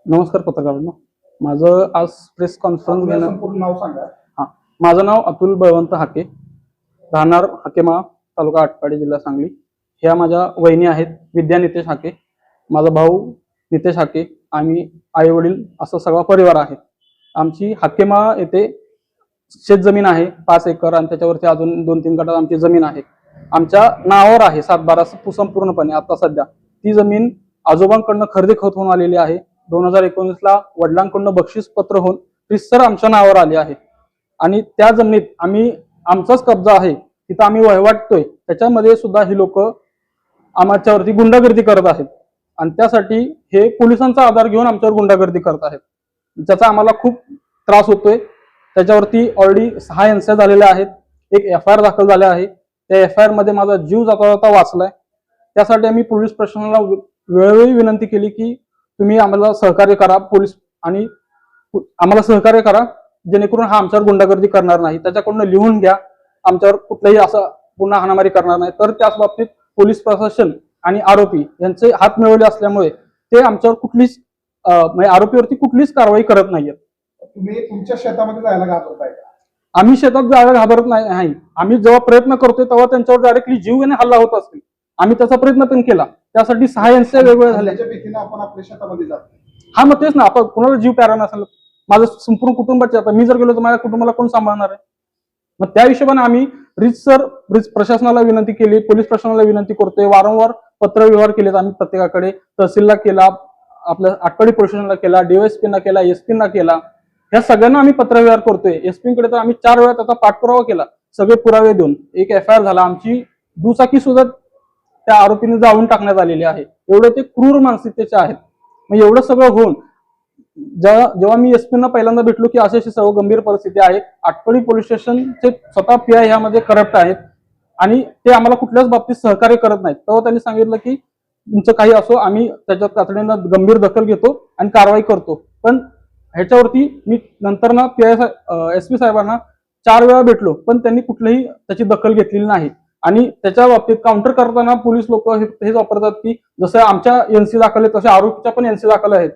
नमस्कार पत्रकारांनो. माझं आज प्रेस कॉन्फरन्स घेणं. संपूर्ण नाव सांगा. हां, माझं नाव अतुल बळवंत हाके, राहणार हाकेमाळ, तालुका आटपाडी, जिल्हा सांगली. ह्या माझ्या वहिनी आहेत विद्या नितेश हाके, माझा भाऊ नितेश हाके, आम्ही आई वडील असा सगळा परिवार आहे. आमची हाकेमाळ येथे शेतजमीन आहे 5 एकर आणि त्याच्यावरती अजून 2-3 गटात आमची जमीन आहे. आमच्या नावावर आहे 7/12 संपूर्णपणे. आता सध्या ती जमीन आजोबांकडनं खरेदी खत होऊन आलेली आहे. 2019ला वडिलांकडून बक्षीस पत्र होऊन रितसर आमच्या नावावर आली आहे आणि त्या जमिनीत आमचाच कब्जा आहे. तिथं आम्ही वहिवाटतोय, त्याच्यामध्ये सुद्धा ही लोक आमच्यावरती गुंडागर्दी करत आहेत आणि त्यासाठी हे पोलिसांचा आधार घेऊन आमच्यावर गुंडागर्दी करत आहेत. ज्याचा आम्हाला खूप त्रास होतोय. त्याच्यावरती ऑलरेडी 6 एनसी झालेल्या आहेत, एक FIR दाखल झाले आहे. त्या FIR मध्ये माझा जीव जाता जाता वाचलाय. त्यासाठी आम्ही पोलीस प्रशासनाला वेळोवेळी विनंती केली की तुम्ही आम्हाला सहकार्य करा, पोलीस आणि आम्हाला सहकार्य करा, जेणेकरून हा आमच्यावर गुंडागर्दी करणार नाही. त्याच्याकडून लिहून घ्या, आमच्यावर कुठलाही असं पुन्हा हाणामारी करणार नाही. तर त्याच बाबतीत पोलीस प्रशासन आणि आरोपी यांचे हात मिळवले असल्यामुळे ते आमच्यावर कुठलीच म्हणजे आरोपीवरती कुठलीच कारवाई करत नाहीयेत. तुम्ही तुमच्या शेतामध्ये जायला घाबरताय का? आम्ही शेतात जायला घाबरत नाही. आम्ही जेव्हा प्रयत्न करतोय तेव्हा त्यांच्यावर डायरेक्टली जीवघेणे हल्ला होत असतील. आम्ही त्याचा प्रयत्न पण केला, त्यासाठी 6 एनसी वेगवेगळ्या झाल्या. भीतीने आपण आपल्या शेतामध्ये जातो. हा, मग तेच ना, आपण कुणाला जीव प्यारा नसेल. माझं संपूर्ण कुटुंबाचे, आता मी जर गेलो तर माझ्या कुटुंबाला कोण सांभाळणार आहे? मग त्या हिशोबाने आम्ही रितसर प्रशासनाला विनंती केली, पोलीस प्रशासनाला विनंती करतोय, वारंवार पत्रव्यवहार केलेत आम्ही प्रत्येकाकडे. तहसीलला केला, आपल्या आटपाडी पोलीस स्टेशनला केला, DYSP ना केला, SP ना केला. ह्या सगळ्यांना आम्ही पत्रव्यवहार करतोय. SP कडे तर आम्ही 4 वेळा त्याचा पाठपुरावा केला, सगळे पुरावे देऊन. एक FIR झाला. आमची दुचाकी सुद्धा त्या आरोपीने जाळून टाकण्यात आलेली आहे. एवढे ते क्रूर मानसिकतेचे आहेत. मग एवढं सगळं होऊन जेव्हा मी SP ना पहिल्यांदा भेटलो की अशी सर्व गंभीर परिस्थिती आहे, आटपाडी पोलीस स्टेशनचे स्वतः PI ह्यामध्ये करप्ट आहेत आणि ते आम्हाला कुठल्याच बाबतीत सहकार्य करत नाहीत, तेव्हा त्यांनी सांगितलं की तुमचं काही असो, आम्ही त्याच्यात तातडीनं गंभीर दखल घेतो आणि कारवाई करतो. पण ह्याच्यावरती मी नंतर ना SP साहेबांना 4 वेळा भेटलो, पण त्यांनी कुठलीही त्याची दखल घेतलेली नाही. आणि त्याच्या बाबतीत काउंटर करताना पोलीस लोक हेच वापरतात की जसं आमच्या NC दाखल आहेत तसे आरोपीच्या पण NC दाखल आहेत,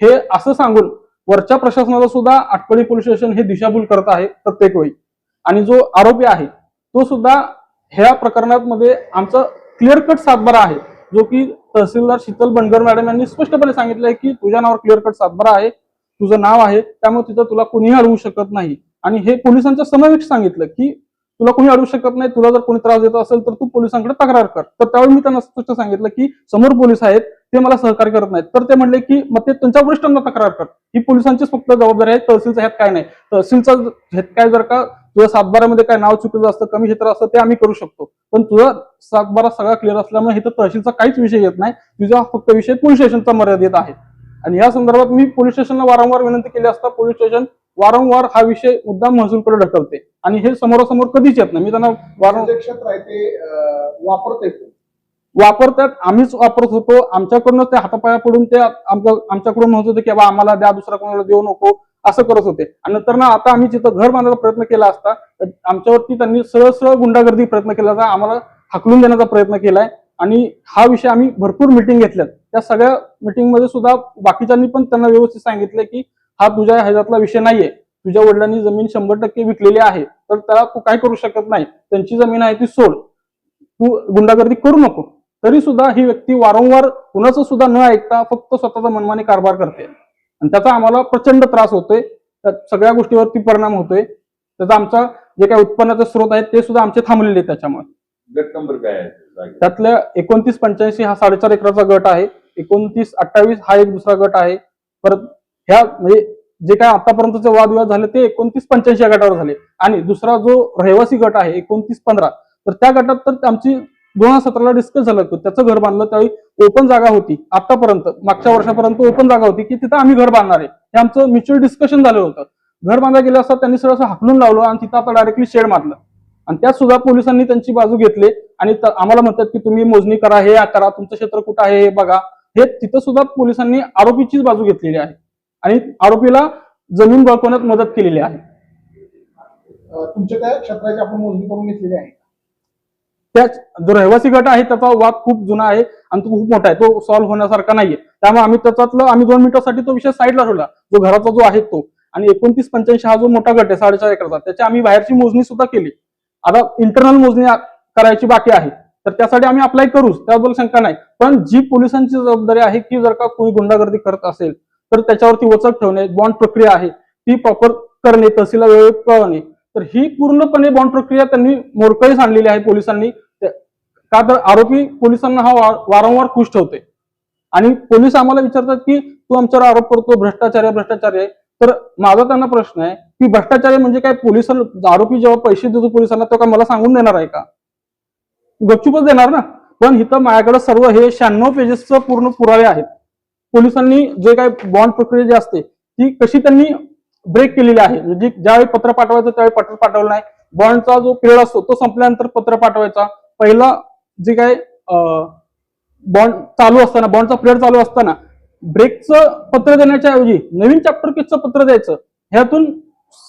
हे असं सांगून वरच्या प्रशासनाला सुद्धा आटपाडी पोलीस स्टेशन हे दिशाभूल करत आहे प्रत्येक वेळी. आणि जो आरोपी आहे तो सुद्धा ह्या प्रकरणामध्ये आमचा क्लिअर कट 7/12 आहे, जो की तहसीलदार शीतल बनगर मॅडम यांनी स्पष्टपणे सांगितलंय की तुझ्या नावावर क्लिअर कट 7/12 आहे, तुझं नाव आहे, त्यामुळे तिथं तुला कोणीही अडवू शकत नाही. आणि हे पोलिसांच्या समवेत सांगितलं की तुला कोणी अडवू शकत नाही, तुला जर कोणी त्रास देत असेल तर तू पोलिसांकडे तक्रार कर. तर त्यावेळी मी त्यांना स्पष्ट सांगितलं की समोर पोलीस आहेत, ते मला सहकार्य करत नाहीत. तर ते म्हणले की मग ते त्यांच्या वरिष्ठांना तक्रार कर, ही पोलिसांचीच फक्त जबाबदारी आहे, तहसीलचा ह्यात काय नाही. तहसीलचा ह्यात काय जर का तुझ्या 7/12 मध्ये काय नाव चुकीचं असतं, कमी क्षेत्र असतं, ते आम्ही करू शकतो. पण तुझा 7/12 सगळा क्लिअर असल्यामुळे इथं तहसीलचा काहीच विषय येत नाही, तुझा फक्त विषय पोलीस स्टेशनचा मर्यादित आहे. आणि या संदर्भात मी पोलीस स्टेशनला वारंवार विनंती केली असता पोलीस स्टेशन वारंवार हा विषय मुद्दाम महसूलकडे ढकलते आणि हे समोरासमोर कधीच येत नाही. मी त्यांना वारंवार क्षेत्र आहे ते वापरतात, आम्हीच वापरत होतो. आमच्याकडूनच ते हातापाया पडून ते आमच्याकडून म्हणत होते की बाबा आम्हाला द्या, दुसरा कोणाला देऊ नको, असं करत होते. आणि नंतर ना आता आम्ही तिथं घर बांधायचा प्रयत्न केला असता आमच्यावरती त्यांनी सरळ गुंडागर्दी प्रयत्न केला होता, आम्हाला हाकलून देण्याचा प्रयत्न केलाय. आणि हा विषय आम्ही भरपूर मिटिंग घेतल्यात, त्या सगळ्या मिटिंगमध्ये सुद्धा बाकीच्यांनी पण त्यांना व्यवस्थित सांगितलं की हा तुझ्या ह्याच्यातला विषय नाहीये, तुझ्या वडिलांनी जमीन 100% विकलेली आहे, तर त्याला तू काय करू शकत नाही, त्यांची जमीन आहे ती सोड, तू गुंडागर्दी करू नको. तरी सुद्धा ही व्यक्ती वारंवार कुणाचं सुद्धा न ऐकता फक्त स्वतःचा मनमानी कारभार करते आणि त्याचा आम्हाला प्रचंड त्रास होतोय. त्या सगळ्या गोष्टीवरती परिणाम होतोय. त्याचा आमचा जे काही उत्पन्नाचे स्रोत आहेत ते सुद्धा आमचे थांबलेले आहेत. त्याच्यामुळे गट नंबर काय आहे त्यातल्या 2985 हा 4.5 एकराचा गट आहे, 2928 हा एक दुसरा गट आहे. परत ह्या म्हणजे जे काय आतापर्यंतचे वादविवाद झाले ते 2985 या गटावर झाले. आणि दुसरा जो रहिवासी गट आहे 2915, तर त्या गटात तर आमची 2017ला डिस्कस झालं होतं, त्याचं घर बांधलं, त्यावेळी ओपन जागा होती. आतापर्यंत मागच्या वर्षापर्यंत ओपन जागा होती की तिथं आम्ही घर बांधणार आहे, हे आमचं म्युच्युअल डिस्कशन झालं होतं. घर बांधायला गेलं असता त्यांनी सगळं हाकलून लावलं आणि तिथं आता डायरेक्टली शेड मारलं. आणि त्यात सुद्धा पोलिसांनी त्यांची बाजू घेतली आणि आम्हाला म्हणतात की तुम्ही मोजणी करा, हे करा, तुमचं क्षेत्र कुठं आहे हे बघा. हे तिथं सुद्धा पोलिसांनी आरोपीचीच बाजू घेतलेली आहे आणि आरोपीला जमीन बळकवण्यात मदत केलेली आहे. तुमच्या त्या क्षेत्राची आपण मोजणी करून घेतलेली आहे. त्याच जो रहिवासी गट आहे त्याचा वाद खूप जुना आहे आणि तो खूप मोठा आहे, तो सॉल्व्ह होण्यासारखा नाहीये. त्यामुळे आम्ही 2 मिनिटांसाठी तो विषय साईडला ठेवला, जो घराचा जो आहे तो. आणि 2985 हा जो मोठा गट आहे 4.5 एकरचा, त्याची आम्ही बाहेरची मोजणी सुद्धा केली. आता इंटरनल मोजणी करायची बाकी आहे, तर त्यासाठी आम्ही अप्लाय करूच, त्याबद्दल शंका नाही. पण जी पोलिसांची जबाबदारी आहे की जर का कोणी गुंडागर्दी करत असेल तर त्याच्यावरती वचक ठेवणे, बॉन्ड प्रक्रिया आहे ती प्रॉपर करणे, तहसीलला वेळेवर कळवणे. तर ही पूर्णपणे बॉन्ड प्रक्रिया त्यांनी मोडकळीस आणलेली आहे पोलिसांनी. का तर आरोपी पोलिसांना हा वारंवार खुश ठेवते आणि पोलीस आम्हाला विचारतात की तू आमच्यावर आरोप करतो भ्रष्टाचारी आहे. तर माझा त्यांना प्रश्न आहे की भ्रष्टाचारी म्हणजे काय? पोलिसांना आरोपी जेव्हा पैसे देतो पोलिसांना तेव्हा काय मला सांगून देणार आहे का? गपचूपच देणार ना. पण इथं माझ्याकडे सर्व हे 96 पेजेसचं पूर्ण पुरावे आहेत. पोलिसांनी जे काय बॉन्ड प्रक्रिया जी असते ती कशी त्यांनी ब्रेक केलेली आहे. म्हणजे ज्यावेळी पत्र पाठवायचं त्यावेळी पत्र पाठवलं नाही. बॉन्डचा जो पिरियड असतो तो संपल्यानंतर पत्र पाठवायचा. पहिला जे काय बॉन्ड चालू असताना, बॉन्डचा पिरियड चालू असताना ब्रेकचं पत्र देण्याच्या ऐवजी नवीन चॅप्टर केसचं पत्र द्यायचं. ह्यातून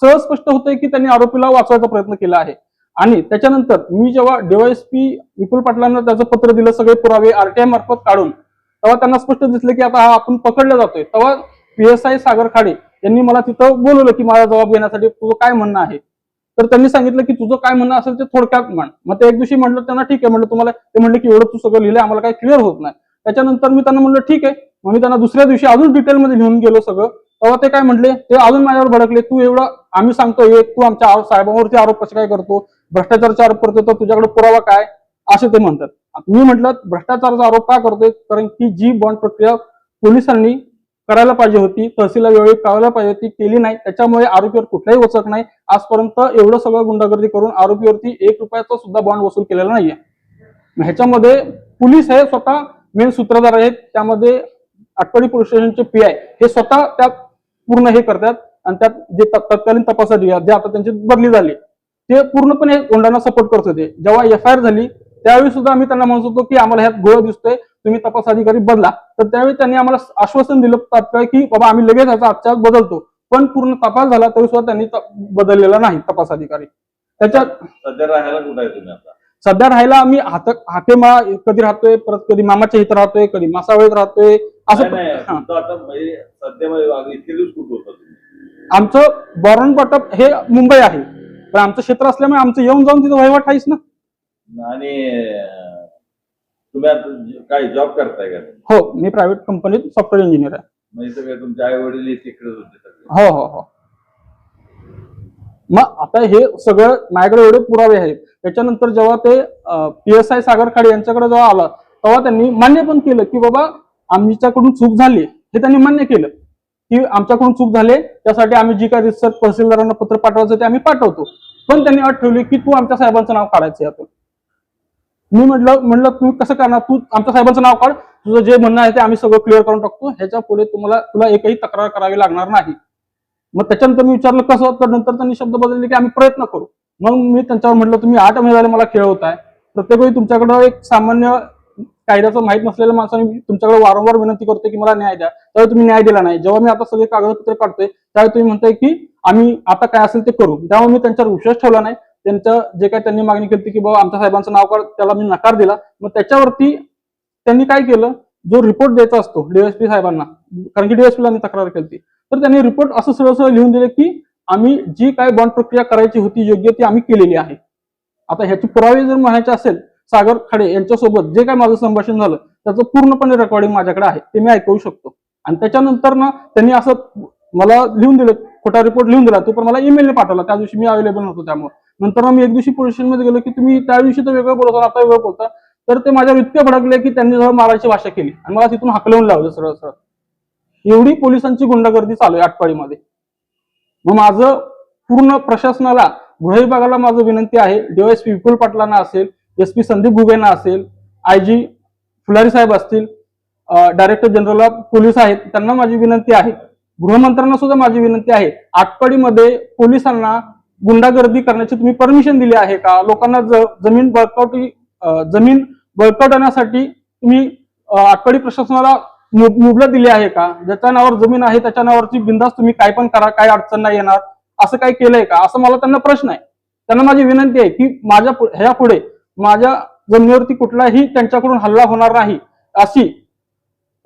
सहज स्पष्ट होतंय की त्यांनी आरोपीला वाचवायचा प्रयत्न केला आहे. आणि त्याच्यानंतर मी जेव्हा डीवायएसपी विपुल पाटलांना त्याचं पत्र दिलं, सगळे पुरावे आरटीआय मार्फत काढून, तेव्हा त्यांना स्पष्ट दिसलं की आता हा आपण पकडला जातोय. तेव्हा PSI सागर खाडे यांनी मला तिथं बोलवलं की माझा जबाब घेण्यासाठी तुझं काय म्हणणं आहे. तर त्यांनी सांगितलं की तुझं काय म्हणणं असेल ते थोडक्यात म्हण. मग ते एक दिवशी म्हटलं त्यांना ठीक आहे, म्हणलं तुम्हाला, ते म्हणले की एवढं तू सगळं लिहिलंय आम्हाला काही क्लिअर होत नाही. त्याच्यानंतर मी त्यांना म्हणलं ठीक आहे. मग मी त्यांना दुसऱ्या दिवशी अजून डिटेलमध्ये लिहून गेलो सगळं. तेव्हा ते काय म्हटले, ते अजून माझ्यावर भडकले, तू एवढं आम्ही सांगतोय तू आमच्या साहेबांवरती आरोप कसे काय करतो, भ्रष्टाचाराचा आरोप करतो, तर तुझ्याकडे पुरावा काय, असे ते म्हणतात. मी म्हटलं भ्रष्टाचाराचा आरोप का करतोय, कारण की जी बॉन्ड प्रक्रिया पोलिसांनी करायला पाहिजे होती, तहसीलला वेळी कळायला पाहिजे होती, केली नाही. त्याच्यामुळे आरोपीवर कुठलाही वचक नाही. आजपर्यंत एवढं सगळं गुंडागर्दी करून आरोपीवरती 1 रुपयाचा सुद्धा बॉन्ड वसूल केलेला नाहीये. ह्याच्यामध्ये पोलीस हे स्वतः मेन सूत्रधार आहेत. त्यामध्ये आटपाडी पोलीस स्टेशनचे PI हे स्वतः त्यात पूर्ण हे करतात आणि त्यात जे तत्कालीन तपास अधिकारी जे आता त्यांची बदली झाली ते पूर्णपणे गुंडांना सपोर्ट करत होते. जेव्हा FIR झाली त्यावेळी सुद्धा आम्ही त्यांना म्हणत होतो की आम्हाला ह्यात गोळ दिसतोय, तुम्ही तपास अधिकारी बदला. तर त्यावेळी त्यांनी आम्हाला आश्वासन दिलं तात्काळ की बाबा आम्ही लगेच ह्याचा आजच्या बदलतो. पण पूर्ण तपास झाला तरी सुद्धा त्यांनी बदललेला नाही तपास अधिकारी. त्याच्यात सध्या राहायला कुठे आहे तुम्ही आता? सध्या राहायला आम्ही हाकेमा कधी राहतोय, परत कधी मामाच्या इथं राहतोय, कधी मासावळीत राहतोय, असं. आता सध्या इतके दिवस कुठे होता तुम्ही? आमचं बॉर्न बॉटअप हे मुंबई आहे, पण आमचं क्षेत्र असल्यामुळे आमचं येऊन जाऊन तिथं वहिवाट आहेच ना. आणि तुम्ही आता काय जॉब करताय का? हो, मी प्रायव्हेट कंपनीत सॉफ्टवेअर इंजिनियर आहे. म्हणजे सगळे तुमचे आई वडील तिकडेच होते सगळे? हो. मग आता हे सगळं माझ्याकडे एवढे पुरावे आहेत. त्याच्यानंतर जेव्हा ते PSI सागर खाडे यांच्याकडे जेव्हा आलं तेव्हा त्यांनी मान्य पण केलं की बाबा आमच्याकडून चूक झाली. हे त्यांनी मान्य केलं की आमच्याकडून चूक झाली, त्यासाठी आम्ही जी काही रिसर्च तहसीलदारांना पत्र पाठवायचं ते आम्ही पाठवतो. पण त्यांनी अट ठेवली की तू आमच्या साहेबांचं नाव काढायचं यातून. मी म्हणलं तू कसं करणार, तू आमच्या साहेबांचं नाव काढ, तुझं जे म्हणणं आहे ते आम्ही सगळं क्लिअर करून टाकतो, ह्याच्या पुढे तुला एकही तक्रार करावी लागणार नाही. मग त्याच्यानंतर मी विचारलं कसं, तर नंतर त्यांनी शब्द बदलले की आम्ही प्रयत्न करू. मग मी त्यांच्यावर म्हटलं तुम्ही 8 महिने झाले मला खेळवताय, प्रत्येक वेळी तुमच्याकडे एक सामान्य कायद्याचं माहित नसलेल्या माणसाने तुमच्याकडे वारंवार विनंती करतोय की मला न्याय द्या, त्यावेळी तुम्ही न्याय दिला नाही. जेव्हा मी आता सगळे कागदपत्र काढतोय त्यावेळी तुम्ही म्हणताय की आम्ही आता काय असेल ते करू. त्यामुळे मी त्यांच्यावर विश्वास ठेवला नाही. त्यांचं जे काय त्यांनी मागणी केली की बाबा आमच्या साहेबांचं नाव काढ, त्याला मी नकार दिला. मग त्याच्यावरती त्यांनी काय केलं, जो रिपोर्ट द्यायचा असतो DSP साहेबांना, कारण की DSP ला मी तक्रार केली, तर त्यांनी रिपोर्ट असं सरळ लिहून दिले की आम्ही जी काय बॉन्ड प्रक्रिया करायची होती योग्य ती आम्ही केलेली आहे. आता ह्याची पुरावे जर म्हणायचे असेल, सागर खाडे यांच्यासोबत जे काय माझं संभाषण झालं त्याचं पूर्णपणे रेकॉर्डिंग माझ्याकडे आहे, ते मी ऐकवू शकतो. आणि त्याच्यानंतर ना त्यांनी असं मला लिहून दिलं, खोटा रिपोर्ट लिहून दिला, तो पण मला ईमेलने पाठवला. त्या दिवशी मी अवेलेबल नव्हतो. त्यामुळे नंतर मी एक दिवशी पोलीस स्टेशनमध्ये गेलो की तुम्ही त्या दिवशी तर वेगळं बोलता, आता वेगळं बोलता. तर ते माझ्यावर इतके भडकले की त्यांनी जवळ मारायची भाषा केली आणि मला तिथून हाकलवून लावलं सरळ. एवढी पोलिसांची गुंडागर्दी चालू आहे आटपाडीमध्ये. मग माझं पूर्ण प्रशासनाला, गृह विभागाला माझं विनंती आहे, DSP विपुल पाटलांना असेल, SP संदीप घुगेंना असेल, IG फुलारी साहेब असतील, डायरेक्टर जनरल ऑफ पोलीस आहेत, त्यांना माझी विनंती आहे, गृहमंत्र्यांना सुद्धा माझी विनंती आहे, आटपाडीमध्ये पोलिसांना गुंडागर्दी करण्याची तुम्ही परमिशन दिली आहे का? लोकांना जमीन बळकावण्यासाठी तुम्ही आटपाडी प्रशासनाला मुबलत दिली आहे का? ज्याच्या नावावर जमीन आहे त्याच्या नावावरची बिंदास तुम्ही काय पण करा, काय अडचण नाही येणार, असं काय केलंय का? असं मला त्यांना प्रश्न आहे. त्यांना माझी विनंती आहे की ह्या पुढे माझ्या जमिनीवरती कुठलाही त्यांच्याकडून हल्ला होणार नाही अशी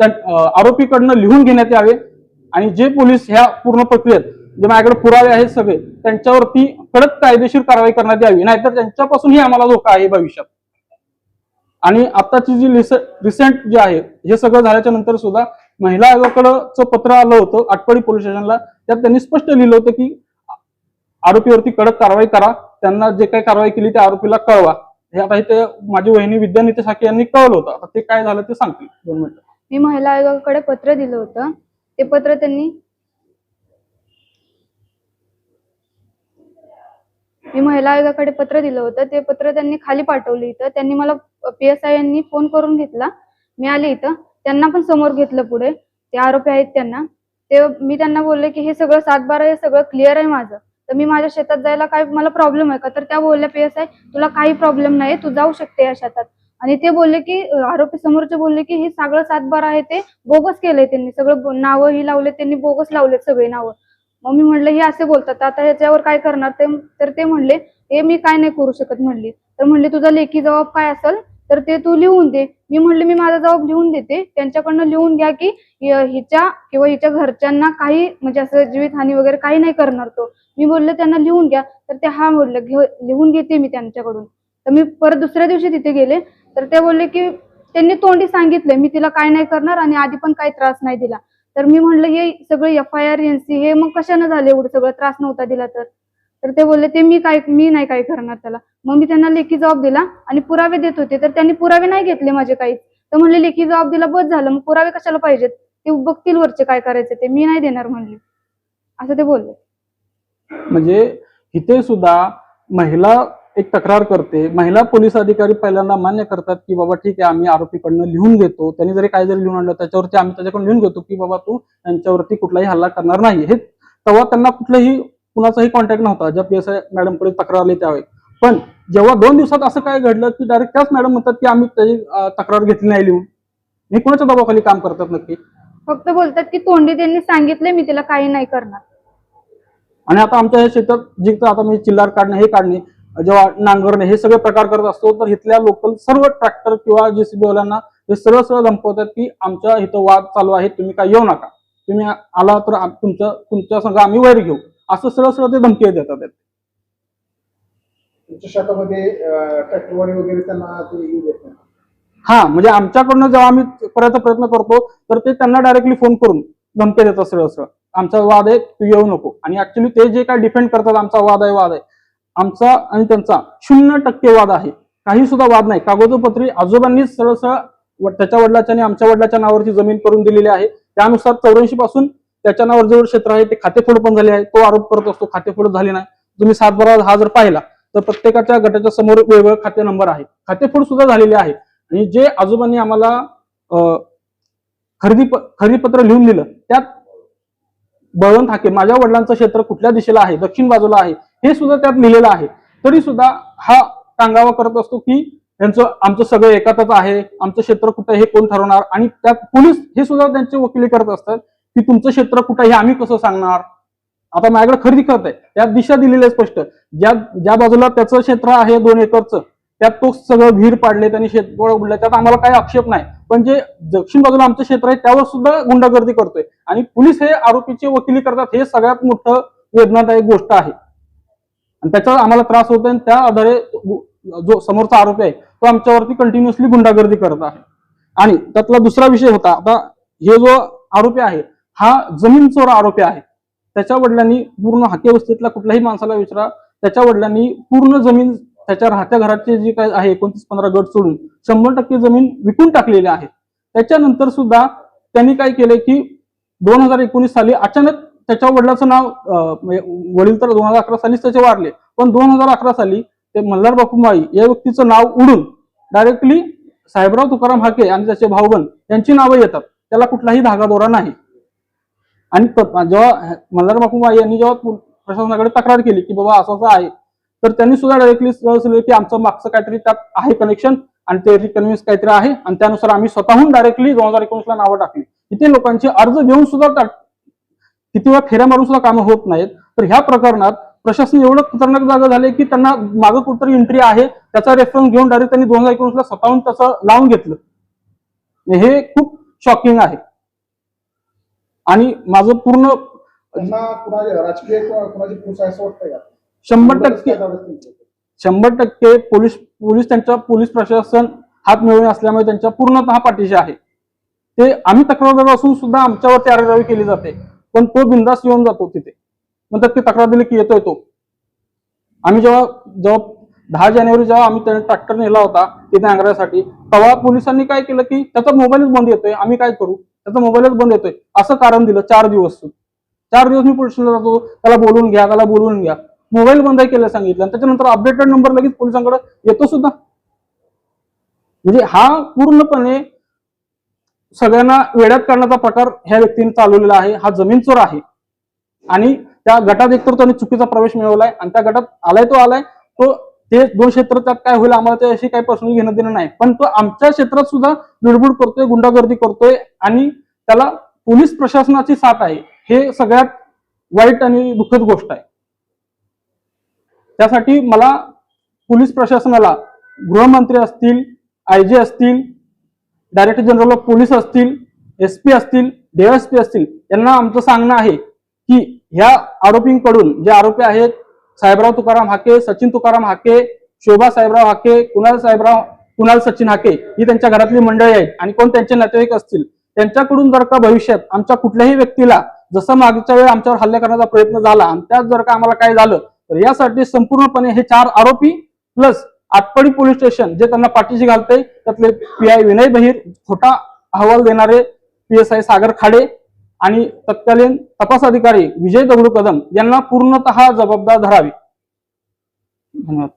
आरोपीकडनं लिहून घेण्यात यावे आणि जे पोलीस ह्या पूर्ण प्रक्रियेत जे माझ्याकडे पुरावे आहेत सगळे त्यांच्यावरती कडक कायदेशीर कारवाई करण्यात यावी, नाहीतर त्यांच्यापासूनही आम्हाला धोका आहे भविष्यात. आणि आताची जी रिसेंट जे आहे हे सगळं झाल्याच्या नंतर सुद्धा महिला आयोगाकडचं पत्र आलं होतं आटपाडी पोलीस स्टेशनला. त्यात त्यांनी स्पष्ट लिहिलं होतं की आरोपीवरती कडक कारवाई करा, त्यांना जे काही कारवाई केली त्या आरोपीला कळवा. हे आता इथे माझी वहिनी विद्या निते साके यांनी कळवलं होतं. आता ते काय झालं ते सांगतील 2 मिनिटं. मी महिला आयोगाकडे पत्र दिलं होतं. ते पत्र त्यांनी मी महिला आयोगाकडे पत्र दिलं होतं. ते पत्र त्यांनी खाली पाठवलं इथं. त्यांनी मला PSI यांनी फोन करून घेतला. मी आले इथं. त्यांना पण समोर घेतलं पुढे. ते आरोपी आहेत त्यांना. मी त्यांना बोलले की हे सगळं 7/12 हे सगळं क्लिअर आहे माझं. तर मी माझ्या शेतात जायला काय मला प्रॉब्लेम आहे का? तर त्या बोलल्या PSI तुला काही प्रॉब्लेम नाही, तू जाऊ शकते या शेतात. आणि ते बोलले की आरोपी समोरचे बोलले की हे सगळं 7/12 आहे ते बोगस केलंय त्यांनी, सगळं नावं ही लावले त्यांनी, बोगस लावलेत सगळे नावं. मग मी म्हणलं हे असे बोलतात आता ह्याच्यावर काय करणार तर ते म्हणले हे मी काय नाही करू शकत म्हणली. तर म्हणले तुझा लेखी जबाब काय असेल तर ते तू लिहून दे. मी म्हणले मी माझा जबाब लिहून देते, त्यांच्याकडनं लिहून घ्या की हिच्या किंवा हिच्या घरच्यांना काही म्हणजे असं जीवितहानी वगैरे काही नाही करणार तो. मी बोलले त्यांना लिहून घ्या. तर ते हा बोलले लिहून घेते मी त्यांच्याकडून. तर मी परत दुसऱ्या दिवशी तिथे गेले तर ते बोलले की त्यांनी तोंडी सांगितलंय मी तिला काय नाही करणार आणि आधी पण काही त्रास नाही दिला. तर मी म्हणलं हे सगळं FIR NC हे मग कशानं झालं, एवढं सगळं त्रास नव्हता दिला तर ते बोलले ते मी नाही काय करणार त्याला. मग मी त्यांना लेखी जबाब दिला आणि पुरावे देत होते तर त्यांनी पुरावे नाही घेतले माझे काही. तर म्हणले लेखी जबाब दिला बस झालं, मग पुरावे कशाला पाहिजेत, ते बघतील वरचे काय करायचे ते, मी नाही देणार म्हणले, असं ते बोलले. म्हणजे इथे सुद्धा महिला एक तक्रार करते, महिला पोलीस अधिकारी पहिल्यांदा मान्य करतात की बाबा ठीक आहे आम्ही आरोपीकडनं लिहून घेतो, त्यांनी जरी काय जरी लिहून आणलं त्याच्यावरती आम्ही त्याच्याकडून लिहून घेतो की बाबा तू त्यांच्यावरती कुठलाही हल्ला करणार नाही. हे तेव्हा त्यांना कुठलाही कुणाचाही कॉन्टॅक्ट नव्हता ज्या PSI मॅडमकडे तक्रार आली त्यावेळी. पण जेव्हा 2 दिवसात असं काय घडलं की डायरेक्ट त्याच मॅडम म्हणतात की आम्ही त्याची तक्रार घेतली नाही लिहून. हे कोणाच्या दबावाखाली काम करतात नक्की? फक्त बोलतात की तोंडी त्यांनी सांगितले मी तिला काही नाही करणार. आणि आता आमच्या या शेतात जिथं आता मी चिल्लार काढणे हे काढणे जेव्हा नांगरणे हे सगळे प्रकार करत असतो तर इथल्या लोकल सर्व ट्रॅक्टर किंवा JCB वाल्यांना हे सरळ धमकवतात की आमच्या इथं वाद चालू आहे, तुम्ही काय येऊ नका, तुम्ही आला तर तुमच्या संघ आम्ही वैर घेऊ, असं सरळ ते धमकी देतात. तुमच्या शेतामध्ये ट्रॅक्टरवाले वगैरे त्यांना ते येऊ देत नाही. हा, म्हणजे आमच्याकडनं जेव्हा आम्ही करायचा प्रयत्न करतो तर ते त्यांना डायरेक्टली फोन करून धमकी देतात सरळ आमचा वाद आहे तू येऊ नको. आणि ऍक्च्युली ते जे काय डिफेंड करतात आमचा वाद आहे आमचा आणि त्यांचा 0% वाद आहे, काही सुद्धा वाद नाही. कागदोपत्री आजोबांनी सरळ त्याच्या वडिलाच्या आणि आमच्या वडिलाच्या नावावरची जमीन करून दिलेली आहे. त्यानुसार 84 पासून त्याच्या नावावर जेवढं क्षेत्र आहे ते खातेफोड पण झाले आहे. तो आरोप करत असतो खातेफोड झाली नाही. तुम्ही 7/12 हा जर पाहिला तर प्रत्येकाच्या गटाच्या समोर वेगवेगळे खाते नंबर आहे, खातेफोड सुद्धा झालेले आहे. आणि जे आजोबांनी आम्हाला खरेदी पत्र लिहून दिलं त्यात बळवंत हाके माझ्या वडिलांचं क्षेत्र कुठल्या दिशेला आहे, दक्षिण बाजूला आहे, हे सुद्धा त्यात लिहिलेलं आहे. तरी सुद्धा हा टांगावा करत असतो की आमचं सगळं एकातच आहे, आमचं क्षेत्र कुठं हे कोण ठरवणार. आणि त्यात पोलीस हे सुद्धा त्यांची वकिली करत असतात की तुमचं क्षेत्र कुठं हे आम्ही कसं सांगणार. आता माझ्याकडे खरेदी खत आहे त्यात दिशा दिलेली आहे स्पष्ट, ज्या बाजूला त्याचं क्षेत्र आहे 2 एकरचं त्यात तो सगळं विहीर पाडले त्यांनी शेतगोळा उडला, त्यात आम्हाला काही आक्षेप नाही. पण जे दक्षिण बाजूला आमचं क्षेत्र आहे त्यावर सुद्धा गुंडागर्दी करतोय आणि पोलीस हे आरोपीची वकिली करतात. हे सगळ्यात मोठं वेदनादायक गोष्ट आहे आणि त्याचा आम्हाला त्रास होतोय. आणि त्या आधारे जो समोरचा आरोपी आहे तो आमच्यावरती कंटिन्युअसली गुंडागर्दी करत आहे. आणि त्यातला दुसरा विषय होता, आता हे जो आरोपी आहे हा जमीन चोर आरोपी आहे. त्याच्या वडिलांनी पूर्ण हाके वस्तीतल्या कुठल्याही माणसाला विचारा, त्याच्या वडिलांनी पूर्ण जमीन त्याच्या राहत्या घराचे जे काय आहे 29-15 गट सोडून 100% जमीन विकून टाकलेली आहे. त्याच्यानंतर सुद्धा त्यांनी काय केले की 2019 साली अचानक त्याच्या वडिलाचं नाव वडील तर 2011 सालीच त्याचे वारले, पण 2011 साली ते मल्हार बापू माळी या व्यक्तीचं नाव उडून डायरेक्टली साहेबराव तुकाराम हाके आणि त्याचे भाऊबंद यांची नावं येतात. त्याला कुठलाही धागादोरा नाही. आणि जेव्हा मल्हार बापू माळी यांनी जेव्हा प्रशासनाकडे तक्रार केली की बाबा असं आहे तर त्यांनी सुद्धा डायरेक्टली सांगितलं की आमचं मागचं काहीतरी त्यात आहे कनेक्शन आणि ते रिकन्व्हिन्स काहीतरी आहे आणि त्यानुसार आम्ही स्वतःहून डायरेक्टली 2019 ला नावं टाकली. इथे लोकांचे अर्ज देऊन सुद्धा किती वेळा फेऱ्या मारून सुद्धा कामं होत नाहीत. तर ह्या प्रकरणात प्रशासन एवढं खतरनाक जागा झाले की त्यांना मागं कुठतरी एंट्री आहे त्याचा रेफरन्स घेऊन डायरेक्ट त्यांनी 2019 ला स्वतःहून तसं लावून घेतलं. हे खूप शॉकिंग आहे. आणि माझं पूर्ण त्यांना राजकीय कुणाची पूस आहे असं वाटतंय का? 100% 100% पोलीस त्यांच्या पोलीस प्रशासन हात मिळवून असल्यामुळे त्यांच्या पूर्णतः पाठीशी आहे. ते आम्ही तक्रारदार असून सुद्धा आमच्यावरती आरेरावी केली जाते, पण तो बिनधास्त येऊन जातो तिथे. म्हणतात की तक्रार दिली की येतोय तो. आम्ही जेव्हा 10 जानेवारी जेव्हा आम्ही त्याने ट्रॅक्टर नेला होता तिथे अंगऱ्यासाठी, तेव्हा पोलिसांनी काय केलं की त्याचा मोबाईलच बंद येतोय, आम्ही काय करू, त्याचा मोबाईलच बंद येतोय असं कारण दिलं. 4 दिवस मी पोलीस स्टेशनला जातो, त्याला बोलून घ्या, मोबाईल बंद केलं सांगितलं, आणि त्याच्यानंतर अपडेटेड नंबर लगेच पोलिसांकडे येतो सुद्धा. म्हणजे हा पूर्णपणे सगळ्यांना वेड्यात करण्याचा प्रकार ह्या व्यक्तीने चालवलेला आहे. हा जमीन चोर आहे. आणि त्या गटात एकतर त्यांनी चुकीचा प्रवेश मिळवलाय, आणि त्या गटात आलाय तो ते 2 क्षेत्र त्यात काय होईल आम्हाला त्याशी काही पर्सनली घेणं देणं नाही, पण तो आमच्या क्षेत्रात सुद्धा लुडबुड करतोय, गुंडागर्दी करतोय, आणि त्याला पोलीस प्रशासनाची साथ आहे. हे सगळ्यात वाईट आणि दुःखद गोष्ट आहे. त्यासाठी मला पोलीस प्रशासनाला गृहमंत्री असतील, IG असतील, डायरेक्टर जनरल ऑफ पोलीस असतील, SP असतील, DSP असतील, यांना आमचं सांगणं आहे की ह्या आरोपींकडून जे आरोपी आहेत साहेबराव तुकाराम हाके, सचिन तुकाराम हाके, शोभा साहेबराव हाके, कुणाल सचिन हाके ही त्यांच्या घरातली मंडळी आहेत, आणि कोण त्यांचे नातेवाईक असतील त्यांच्याकडून जर का भविष्यात आमच्या कुठल्याही व्यक्तीला जसं मागच्या वेळी आमच्यावर हल्ला करण्याचा प्रयत्न झाला आणि त्यात जर का आम्हाला काय झालं तर यासाठी संपूर्णपणे हे 4 आरोपी प्लस आटपाडी पोलीस स्टेशन जे त्यांना पाठीशी घालते त्यातले PI विनय बहिर, खोटा अहवाल देणारे PSI सागर खाडे आणि तत्कालीन तपास अधिकारी विजय दगडू कदम यांना पूर्णतः जबाबदार धरावे. धन्यवाद.